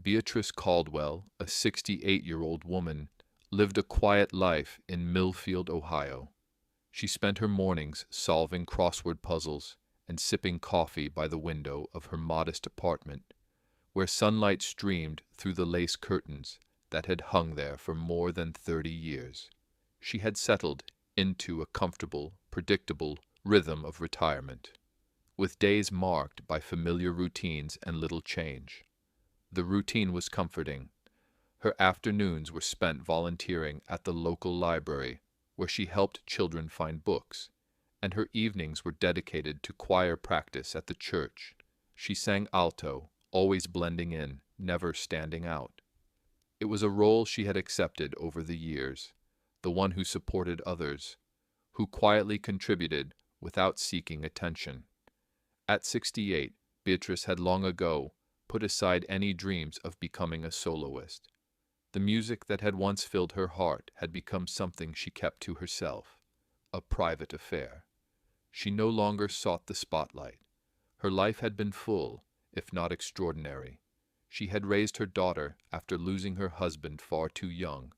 Beatrice Caldwell, a 68-year-old woman, lived a quiet life in Millfield, Ohio. She spent her mornings solving crossword puzzles and sipping coffee by the window of her modest apartment, where sunlight streamed through the lace curtains that had hung there for more than 30 years. She had settled into a comfortable, predictable rhythm of retirement, with days marked by familiar routines and little change. The routine was comforting. Her afternoons were spent volunteering at the local library, where she helped children find books, and her evenings were dedicated to choir practice at the church. She sang alto, always blending in, never standing out. It was a role she had accepted over the years, the one who supported others, who quietly contributed without seeking attention. At 68, Beatrice had long ago put aside any dreams of becoming a soloist. The music that had once filled her heart had become something she kept to herself, a private affair. She no longer sought the spotlight. Her life had been full, if not extraordinary. She had raised her daughter after losing her husband far too young.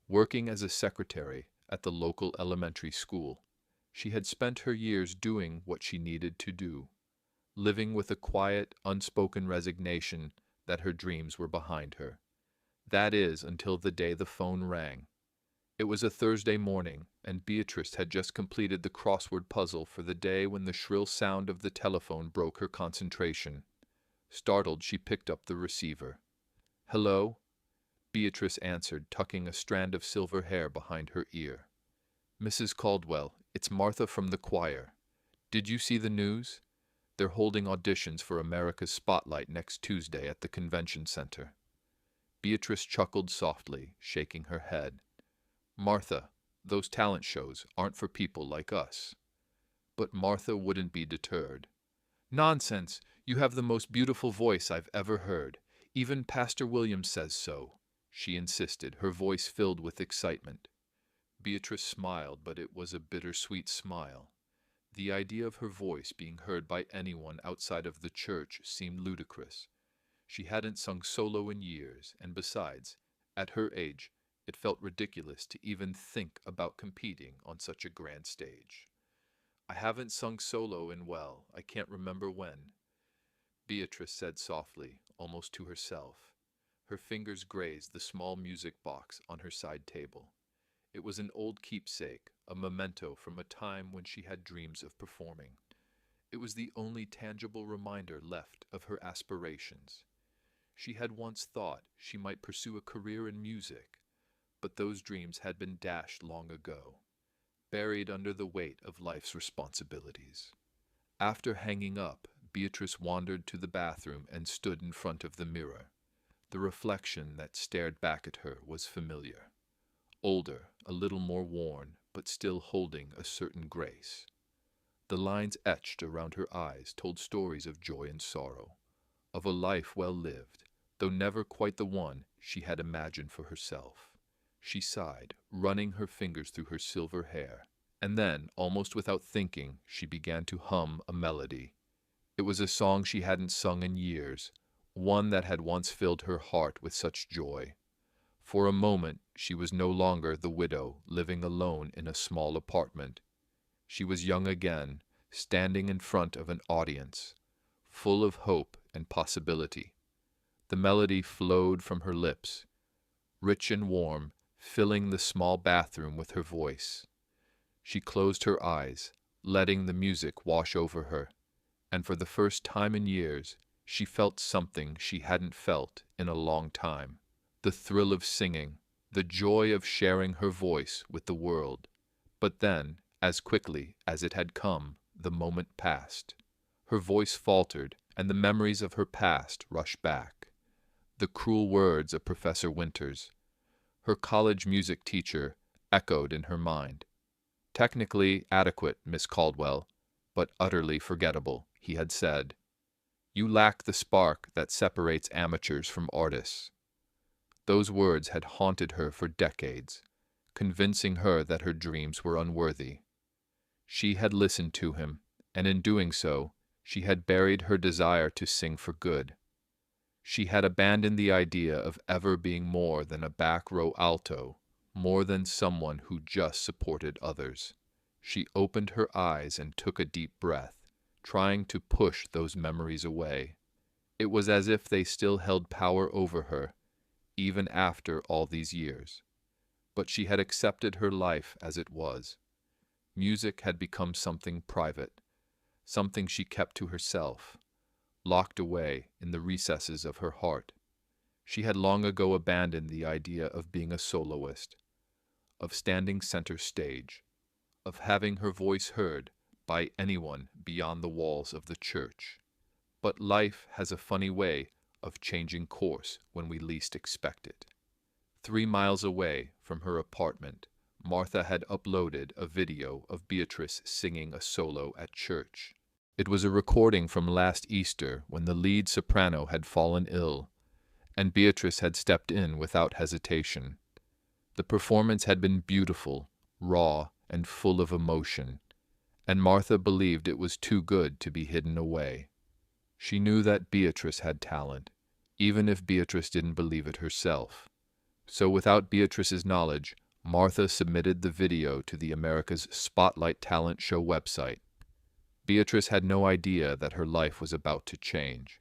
Working as a secretary at the local elementary school, she had spent her years doing what she needed to do, living with a quiet, unspoken resignation that her dreams were behind her. That is, until the day the phone rang. It was a Thursday morning, and Beatrice had just completed the crossword puzzle for the day when the shrill sound of the telephone broke her concentration. Startled, she picked up the receiver. "Hello?" Beatrice answered, tucking a strand of silver hair behind her ear. "Mrs. Caldwell, it's Martha from the choir. Did you see the news? They're holding auditions for America's Spotlight next Tuesday at the convention center." Beatrice chuckled softly, shaking her head. "Martha, those talent shows aren't for people like us." But Martha wouldn't be deterred. "Nonsense! You have the most beautiful voice I've ever heard. Even Pastor Williams says so," she insisted, her voice filled with excitement. Beatrice smiled, but it was a bittersweet smile. The idea of her voice being heard by anyone outside of the church seemed ludicrous. She hadn't sung solo in years, and besides, at her age, it felt ridiculous to even think about competing on such a grand stage. "I haven't sung solo in, well, I can't remember when," Beatrice said softly, almost to herself. Her fingers grazed the small music box on her side table. It was an old keepsake, a memento from a time when she had dreams of performing. It was the only tangible reminder left of her aspirations. She had once thought she might pursue a career in music, but those dreams had been dashed long ago, buried under the weight of life's responsibilities. After hanging up, Beatrice wandered to the bathroom and stood in front of the mirror. The reflection that stared back at her was familiar. Older, a little more worn, but still holding a certain grace. The lines etched around her eyes told stories of joy and sorrow, of a life well lived, though never quite the one she had imagined for herself. She sighed, running her fingers through her silver hair, and then, almost without thinking, she began to hum a melody. It was a song she hadn't sung in years, one that had once filled her heart with such joy. For a moment, she was no longer the widow living alone in a small apartment. She was young again, standing in front of an audience, full of hope and possibility. The melody flowed from her lips, rich and warm, filling the small bathroom with her voice. She closed her eyes, letting the music wash over her, and for the first time in years, she felt something she hadn't felt in a long time. The thrill of singing, the joy of sharing her voice with the world. But then, as quickly as it had come, the moment passed. Her voice faltered, and the memories of her past rushed back. The cruel words of Professor Winters, her college music teacher, echoed in her mind. "Technically adequate, Miss Caldwell, but utterly forgettable," he had said. "You lack the spark that separates amateurs from artists." Those words had haunted her for decades, convincing her that her dreams were unworthy. She had listened to him, and in doing so, she had buried her desire to sing for good. She had abandoned the idea of ever being more than a back row alto, more than someone who just supported others. She opened her eyes and took a deep breath, trying to push those memories away. It was as if they still held power over her, even after all these years. But she had accepted her life as it was. Music had become something private, something she kept to herself, locked away in the recesses of her heart. She had long ago abandoned the idea of being a soloist, of standing center stage, of having her voice heard by anyone beyond the walls of the church. But life has a funny way of changing course when we least expect it. 3 miles away from her apartment, Martha had uploaded a video of Beatrice singing a solo at church. It was a recording from last Easter when the lead soprano had fallen ill, and Beatrice had stepped in without hesitation. The performance had been beautiful, raw, and full of emotion, and Martha believed it was too good to be hidden away. She knew that Beatrice had talent, even if Beatrice didn't believe it herself. So without Beatrice's knowledge, Martha submitted the video to the America's Spotlight Talent Show website. Beatrice had no idea that her life was about to change.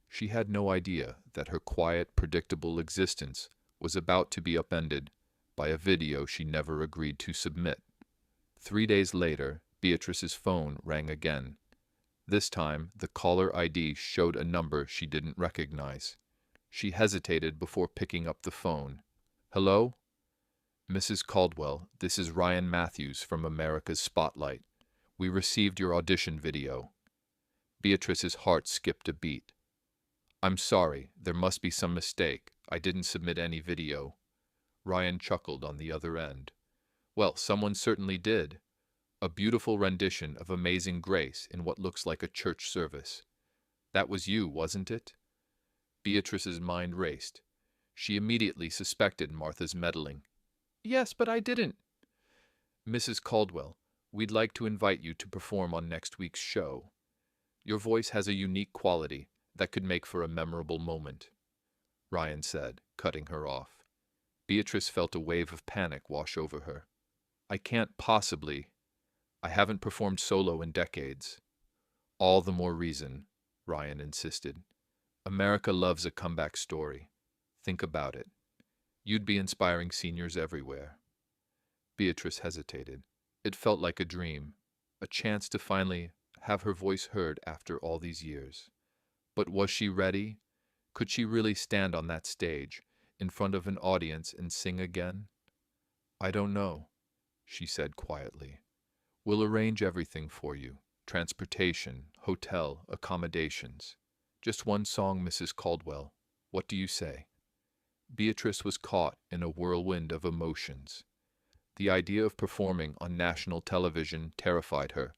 She had no idea that her quiet, predictable existence was about to be upended by a video she never agreed to submit. 3 days later, Beatrice's phone rang again. This time, the caller ID showed a number she didn't recognize. She hesitated before picking up the phone. "Hello? Mrs. Caldwell, this is Ryan Matthews from America's Spotlight. We received your audition video." Beatrice's heart skipped a beat. "I'm sorry, there must be some mistake. I didn't submit any video." Ryan chuckled on the other end. "Well, someone certainly did. A beautiful rendition of Amazing Grace in what looks like a church service. That was you, wasn't it?" Beatrice's mind raced. She immediately suspected Martha's meddling. "Yes, but I didn't." "Mrs. Caldwell, we'd like to invite you to perform on next week's show. Your voice has a unique quality that could make for a memorable moment," Ryan said, cutting her off. Beatrice felt a wave of panic wash over her. "I can't possibly. I haven't performed solo in decades." "All the more reason," Ryan insisted. "America loves a comeback story. Think about it. You'd be inspiring seniors everywhere." Beatrice hesitated. It felt like a dream, a chance to finally have her voice heard after all these years. But was she ready? Could she really stand on that stage, in front of an audience, and sing again? "I don't know," she said quietly. "We'll arrange everything for you. Transportation, hotel, accommodations. Just one song, Mrs. Caldwell. What do you say?" Beatrice was caught in a whirlwind of emotions. The idea of performing on national television terrified her,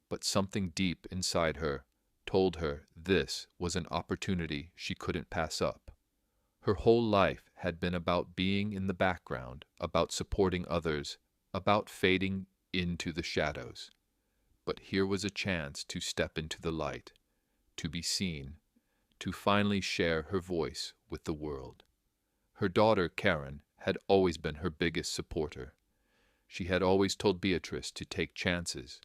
but something deep inside her told her this was an opportunity she couldn't pass up. Her whole life had been about being in the background, about supporting others, about fading into the shadows. But here was a chance to step into the light, to be seen, to finally share her voice with the world. Her daughter, Karen, had always been her biggest supporter. She had always told Beatrice to take chances,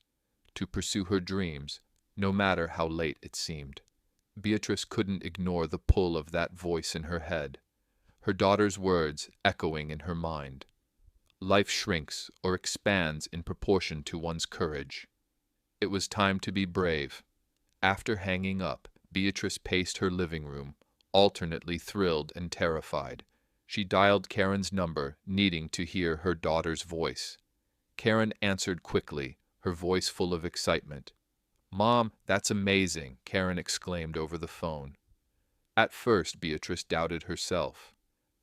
to pursue her dreams, no matter how late it seemed. Beatrice couldn't ignore the pull of that voice in her head, her daughter's words echoing in her mind. Life shrinks or expands in proportion to one's courage. It was time to be brave. After hanging up, Beatrice paced her living room, alternately thrilled and terrified. She dialed Karen's number, needing to hear her daughter's voice. Karen answered quickly, her voice full of excitement. "Mom, that's amazing," Karen exclaimed over the phone. At first, Beatrice doubted herself.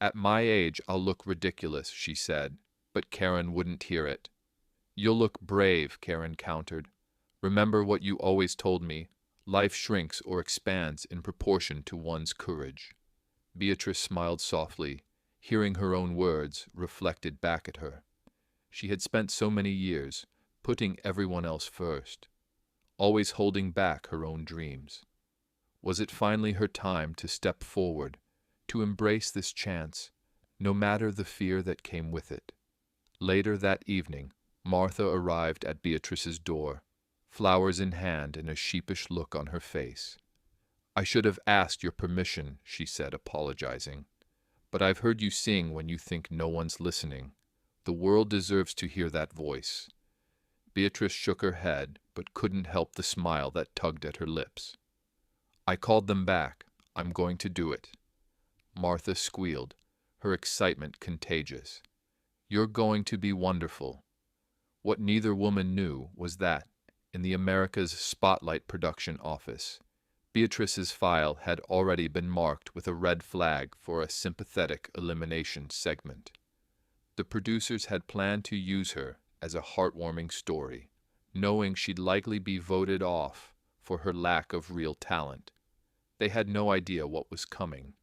"At my age, I'll look ridiculous," she said, but Karen wouldn't hear it. "You'll look brave," Karen countered. "Remember what you always told me. Life shrinks or expands in proportion to one's courage." Beatrice smiled softly, hearing her own words reflected back at her. She had spent so many years putting everyone else first, always holding back her own dreams. Was it finally her time to step forward, to embrace this chance, no matter the fear that came with it? Later that evening, Martha arrived at Beatrice's door, flowers in hand and a sheepish look on her face. "I should have asked your permission," she said, apologizing. "But I've heard you sing when you think no one's listening. The world deserves to hear that voice." Beatrice shook her head, but couldn't help the smile that tugged at her lips. "I called them back. I'm going to do it." Martha squealed, her excitement contagious. "You're going to be wonderful." What neither woman knew was that, in the America's Spotlight production office, Beatrice's file had already been marked with a red flag for a sympathetic elimination segment. The producers had planned to use her as a heartwarming story, knowing she'd likely be voted off for her lack of real talent. They had no idea what was coming.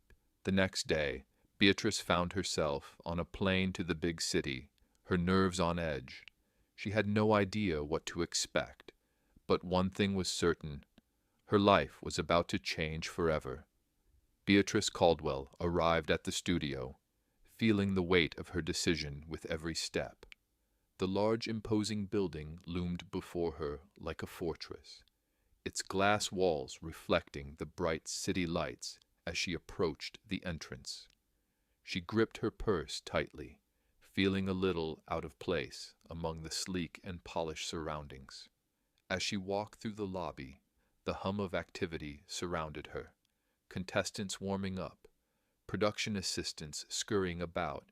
The next day, Beatrice found herself on a plane to the big city, her nerves on edge. She had no idea what to expect, but one thing was certain: her life was about to change forever. Beatrice Caldwell arrived at the studio, feeling the weight of her decision with every step. The large, imposing building loomed before her like a fortress, its glass walls reflecting the bright city lights as she approached the entrance. She gripped her purse tightly, feeling a little out of place among the sleek and polished surroundings. As she walked through the lobby, the hum of activity surrounded her: contestants warming up, production assistants scurrying about,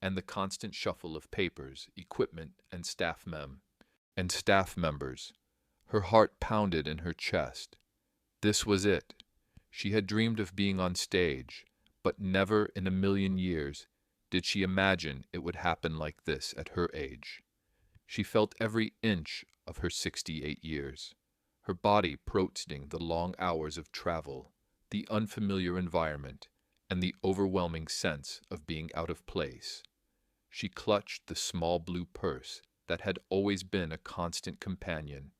and the constant shuffle of papers, equipment, and staff members. Her heart pounded in her chest. This was it. She had dreamed of being on stage, but never in a million years did she imagine it would happen like this at her age. She felt every inch of her 68 years, her body protesting the long hours of travel, the unfamiliar environment, and the overwhelming sense of being out of place. She clutched the small blue purse that had always been a constant companion,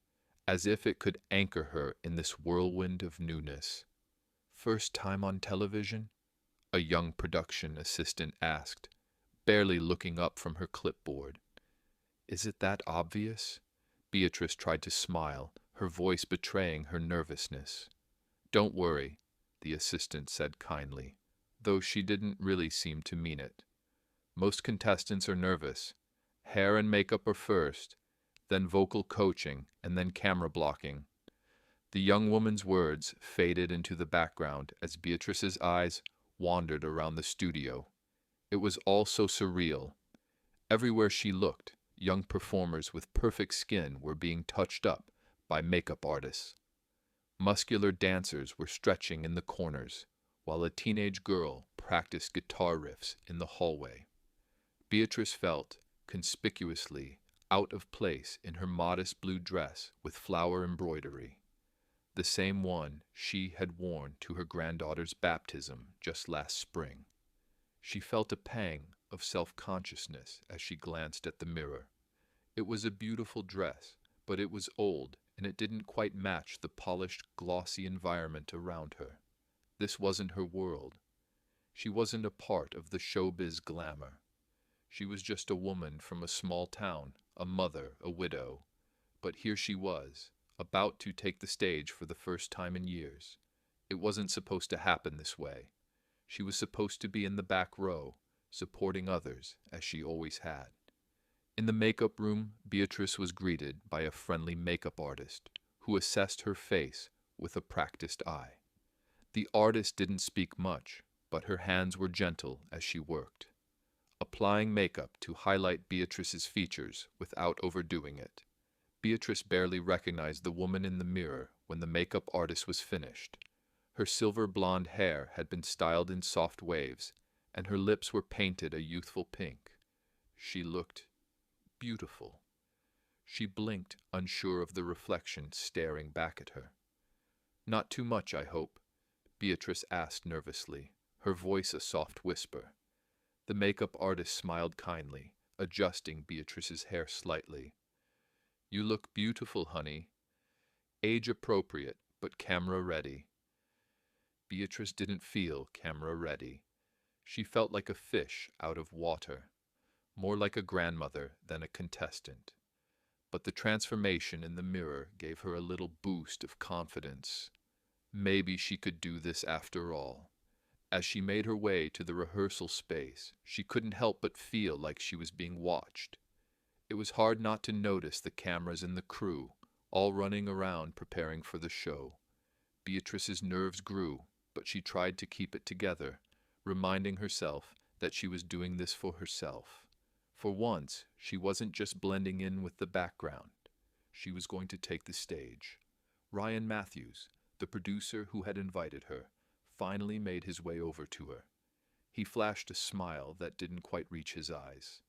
as if it could anchor her in this whirlwind of newness. "First time on television?" a young production assistant asked, barely looking up from her clipboard. "Is it that obvious?" Beatrice tried to smile, her voice betraying her nervousness. "Don't worry," the assistant said kindly, though she didn't really seem to mean it. "Most contestants are nervous. Hair and makeup are first, then vocal coaching, and then camera blocking." The young woman's words faded into the background as Beatrice's eyes wandered around the studio. It was all so surreal. Everywhere she looked, young performers with perfect skin were being touched up by makeup artists. Muscular dancers were stretching in the corners, while a teenage girl practiced guitar riffs in the hallway. Beatrice felt conspicuously out of place in her modest blue dress with flower embroidery, the same one she had worn to her granddaughter's baptism just last spring. She felt a pang of self-consciousness as she glanced at the mirror. It was a beautiful dress, but it was old, and it didn't quite match the polished, glossy environment around her. This wasn't her world. She wasn't a part of the showbiz glamour. She was just a woman from a small town, a mother, a widow. But here she was, about to take the stage for the first time in years. It wasn't supposed to happen this way. She was supposed to be in the back row, supporting others, as she always had. In the makeup room, Beatrice was greeted by a friendly makeup artist who assessed her face with a practiced eye. The artist didn't speak much, but her hands were gentle as she worked, applying makeup to highlight Beatrice's features without overdoing it. Beatrice barely recognized the woman in the mirror when the makeup artist was finished. Her silver blonde hair had been styled in soft waves, and her lips were painted a youthful pink. She looked beautiful. She blinked, unsure of the reflection staring back at her. "Not too much, I hope?" Beatrice asked nervously, her voice a soft whisper. The makeup artist smiled kindly, adjusting Beatrice's hair slightly. "You look beautiful, honey. Age appropriate, but camera ready." Beatrice didn't feel camera ready. She felt like a fish out of water, more like a grandmother than a contestant. But the transformation in the mirror gave her a little boost of confidence. Maybe she could do this after all. As she made her way to the rehearsal space, she couldn't help but feel like she was being watched. It was hard not to notice the cameras and the crew, all running around preparing for the show. Beatrice's nerves grew, but she tried to keep it together, reminding herself that she was doing this for herself. For once, she wasn't just blending in with the background. She was going to take the stage. Ryan Matthews, the producer who had invited her, finally made his way over to her. He flashed a smile that didn't quite reach his eyes.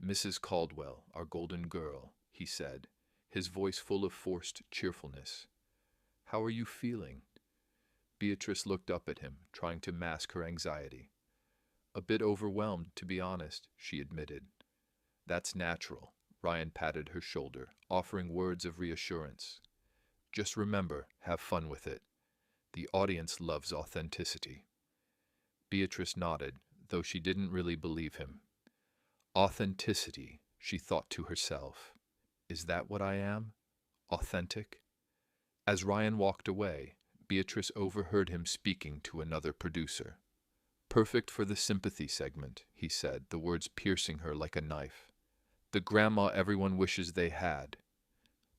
"Mrs. Caldwell, our golden girl," he said, his voice full of forced cheerfulness. "How are you feeling?" Beatrice looked up at him, trying to mask her anxiety. "A bit overwhelmed, to be honest," she admitted. "That's natural." Ryan patted her shoulder, offering words of reassurance. "Just remember, have fun with it. The audience loves authenticity." Beatrice nodded, though she didn't really believe him. Authenticity, she thought to herself. Is that what I am? Authentic? As Ryan walked away, Beatrice overheard him speaking to another producer. "Perfect for the sympathy segment," he said, the words piercing her like a knife. "The grandma everyone wishes they had."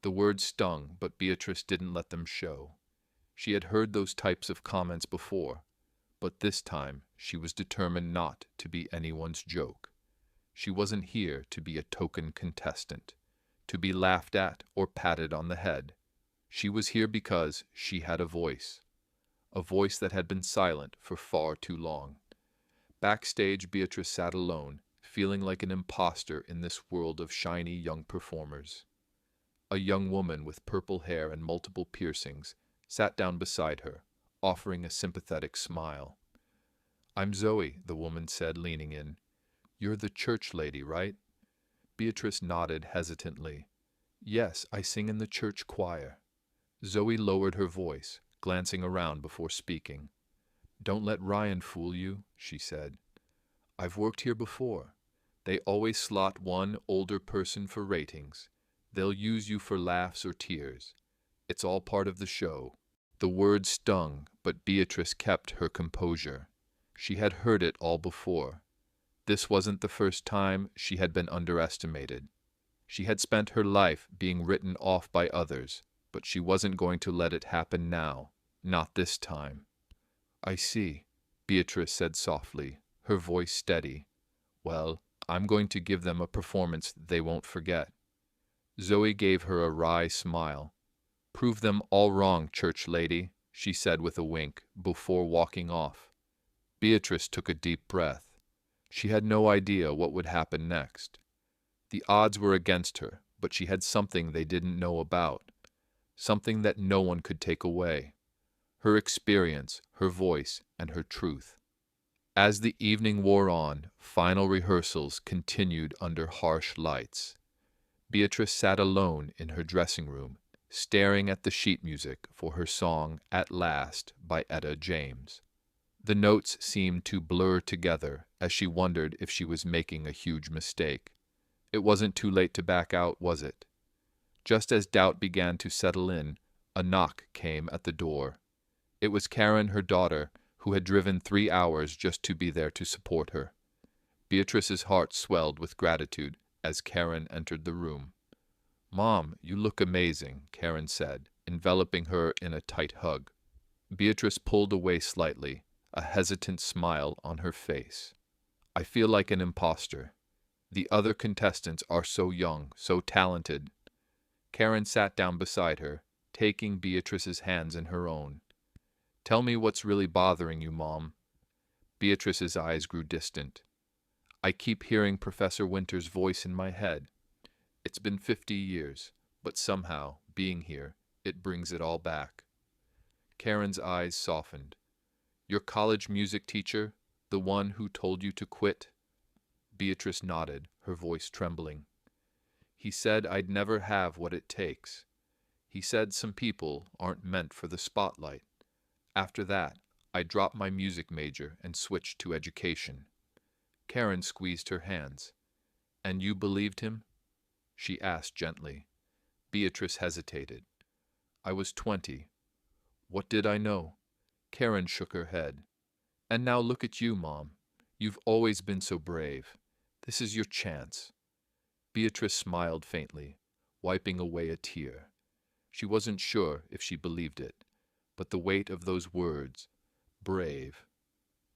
The words stung, but Beatrice didn't let them show. She had heard those types of comments before, but this time she was determined not to be anyone's joke. She wasn't here to be a token contestant, to be laughed at or patted on the head. She was here because she had a voice that had been silent for far too long. Backstage, Beatrice sat alone, feeling like an imposter in this world of shiny young performers. A young woman with purple hair and multiple piercings sat down beside her, offering a sympathetic smile. "I'm Zoe," the woman said, leaning in. "You're the church lady, right?" Beatrice nodded hesitantly. "Yes, I sing in the church choir." Zoe lowered her voice, glancing around before speaking. "Don't let Ryan fool you," she said. "I've worked here before. They always slot one older person for ratings. They'll use you for laughs or tears. It's all part of the show." The words stung, but Beatrice kept her composure. She had heard it all before. This wasn't the first time she had been underestimated. She had spent her life being written off by others, but she wasn't going to let it happen now, not this time. "I see," Beatrice said softly, her voice steady. "Well, I'm going to give them a performance they won't forget." Zoe gave her a wry smile. "Prove them all wrong, church lady," she said with a wink, before walking off. Beatrice took a deep breath. She had no idea what would happen next. The odds were against her, but she had something they didn't know about, something that no one could take away. Her experience, her voice, and her truth. As the evening wore on, final rehearsals continued under harsh lights. Beatrice sat alone in her dressing room, staring at the sheet music for her song At Last by Etta James. The notes seemed to blur together as she wondered if she was making a huge mistake. It wasn't too late to back out, was it? Just as doubt began to settle in, a knock came at the door. It was Karen, her daughter, who had driven 3 hours just to be there to support her. Beatrice's heart swelled with gratitude as Karen entered the room. "Mom, you look amazing," Karen said, enveloping her in a tight hug. Beatrice pulled away slightly, a hesitant smile on her face. "I feel like an imposter. The other contestants are so young, so talented." Karen sat down beside her, taking Beatrice's hands in her own. "Tell me what's really bothering you, Mom." Beatrice's eyes grew distant. "I keep hearing Professor Winter's voice in my head. It's been 50 years, but somehow, being here, it brings it all back." Karen's eyes softened. "Your college music teacher, the one who told you to quit?" Beatrice nodded, her voice trembling. "He said I'd never have what it takes. He said some people aren't meant for the spotlight. After that, I dropped my music major and switched to education. Karen squeezed her hands. And you believed him? She asked gently. Beatrice hesitated. I was 20. What did I know? Karen shook her head. And now look at you, Mom. You've always been so brave. This is your chance. Beatrice smiled faintly, wiping away a tear. She wasn't sure if she believed it, but the weight of those words, brave,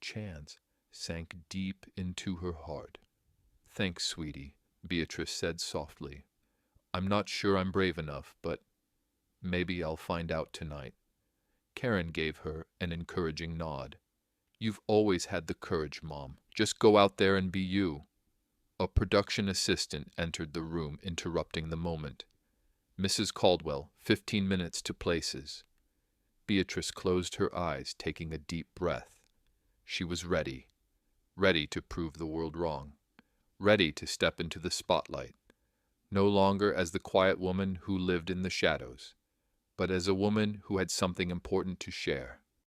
chance, sank deep into her heart. Thanks, sweetie, Beatrice said softly. I'm not sure I'm brave enough, but maybe I'll find out tonight. Karen gave her an encouraging nod. You've always had the courage, Mom. Just go out there and be you. A production assistant entered the room, interrupting the moment. Mrs. Caldwell, 15 minutes to places. Beatrice closed her eyes, taking a deep breath. She was ready. Ready to prove the world wrong. Ready to step into the spotlight. No longer as the quiet woman who lived in the shadows, but as a woman who had something important to share.